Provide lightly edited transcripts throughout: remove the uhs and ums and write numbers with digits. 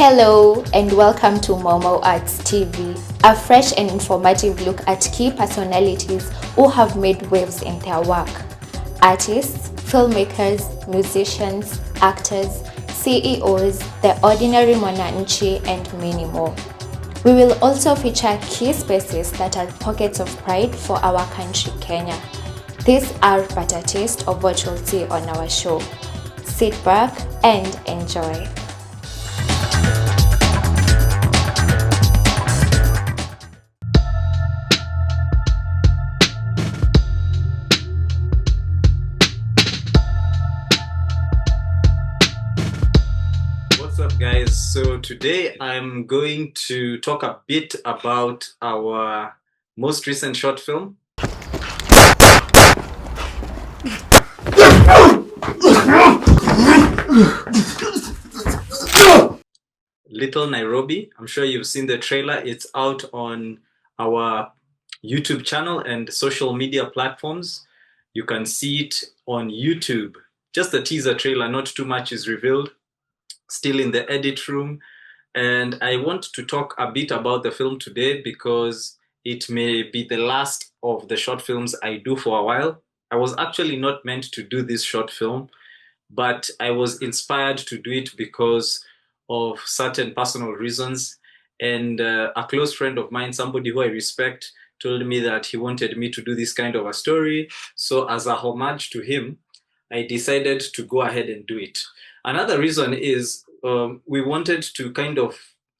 Hello and welcome to Momo Arts TV, a fresh and informative look at key personalities who have made waves in their work. Artists, filmmakers, musicians, actors, CEOs, the ordinary mwananchi, and many more. We will also feature key spaces that are pockets of pride for our country, Kenya. These are but a taste of what you'll see on our show. Sit back and enjoy. What's up, guys? So today I'm going to talk a bit about our most recent short film. Little Nairobi. I'm sure you've seen the trailer. It's out on our YouTube channel and social media platforms. You can see it on YouTube. Just the teaser trailer, not too much is revealed. Still in the edit room. And I want to talk a bit about the film today because it may be the last of the short films I do for a while. I was actually not meant to do this short film, but I was inspired to do it because of certain personal reasons. And a close friend of mine, somebody who I respect, told me that he wanted me to do this kind of a story. So as a homage to him, I decided to go ahead and do it. Another reason is we wanted to kind of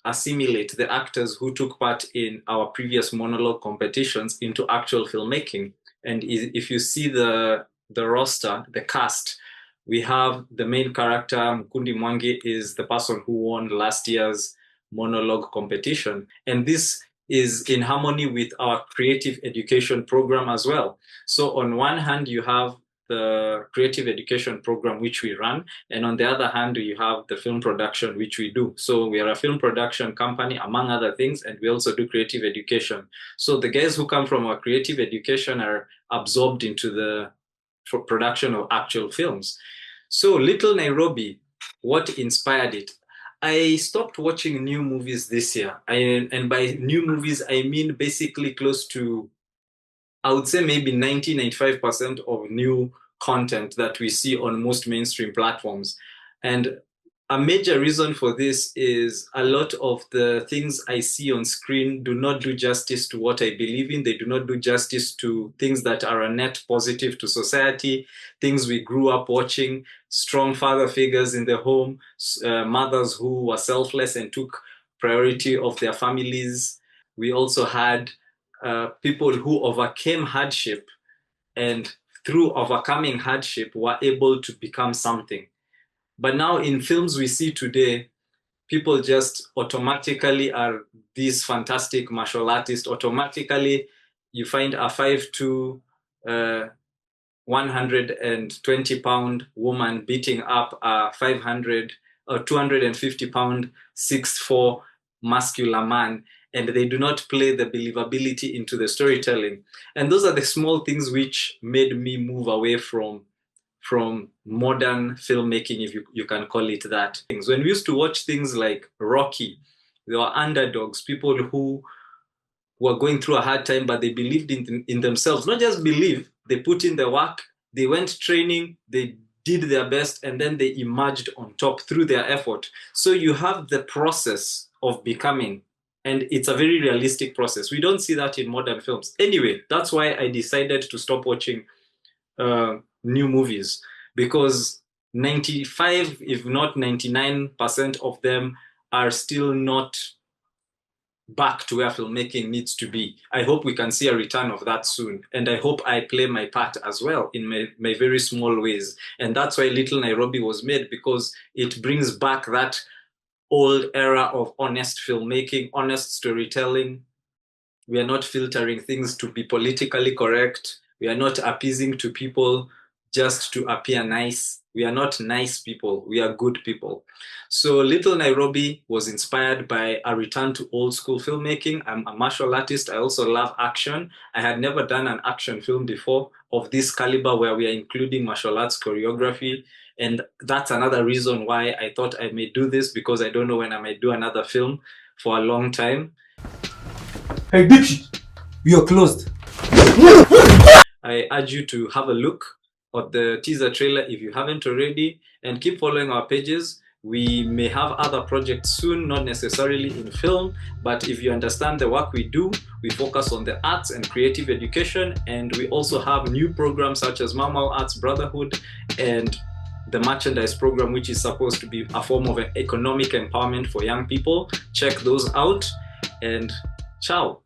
assimilate the actors who took part in our previous monologue competitions into actual filmmaking. And if you see the roster, the cast, we have the main character, Mkundi Mwangi, is the person who won last year's monologue competition. And this is in harmony with our creative education program as well. So on one hand, you have the creative education program which we run, and on the other hand you have the film production which we do. So we are a film production company among other things, and we also do creative education. So the guys who come from our creative education are absorbed into the production of actual films. So Little Nairobi, what inspired it? I stopped watching new movies this year, and by new movies I mean basically close to, I would say maybe 90-95% of new content that we see on most mainstream platforms. And a major reason for this is a lot of the things I see on screen do not do justice to what I believe in. They do not do justice to things that are a net positive to society, things we grew up watching, strong father figures in the home, mothers who were selfless and took priority of their families. We also had people who overcame hardship, and through overcoming hardship were able to become something. But now in films we see today, people just automatically are these fantastic martial artists. Automatically you find a 5'2", 120-pound woman beating up a 500 or 250-pound 6'4" muscular man, and they do not play the believability into the storytelling. And those are the small things which made me move away from modern filmmaking, if you can call it that. When we used to watch things like Rocky, there were underdogs, people who were going through a hard time, but they believed in themselves. Not just believe, they put in the work, they went training, they did their best, and then they emerged on top through their effort. So you have the process of becoming, and it's a very realistic process. We don't see that in modern films. Anyway, that's why I decided to stop watching new movies, because 95, if not 99% of them are still not back to where filmmaking needs to be. I hope we can see a return of that soon. And I hope I play my part as well in my very small ways. And that's why Little Nairobi was made, because it brings back that old era of honest filmmaking, honest storytelling. We are not filtering things to be politically correct. We are not appeasing to people, just to appear nice. We are not nice people, we are good people. So Little Nairobi was inspired by a return to old school filmmaking. I'm a martial artist. I also love action. I had never done an action film before of this caliber where we are including martial arts choreography. And that's another reason why I thought I may do this, because I don't know when I might do another film for a long time. Hey, Dipshit, we are closed. I urge you to have a look at the teaser trailer if you haven't already, and keep following our pages. We may have other projects soon, not necessarily in film, but if you understand the work we do, we focus on the arts and creative education, and we also have new programs such as Mama Arts Brotherhood and the merchandise program, which is supposed to be a form of an economic empowerment for young people. Check those out, and ciao.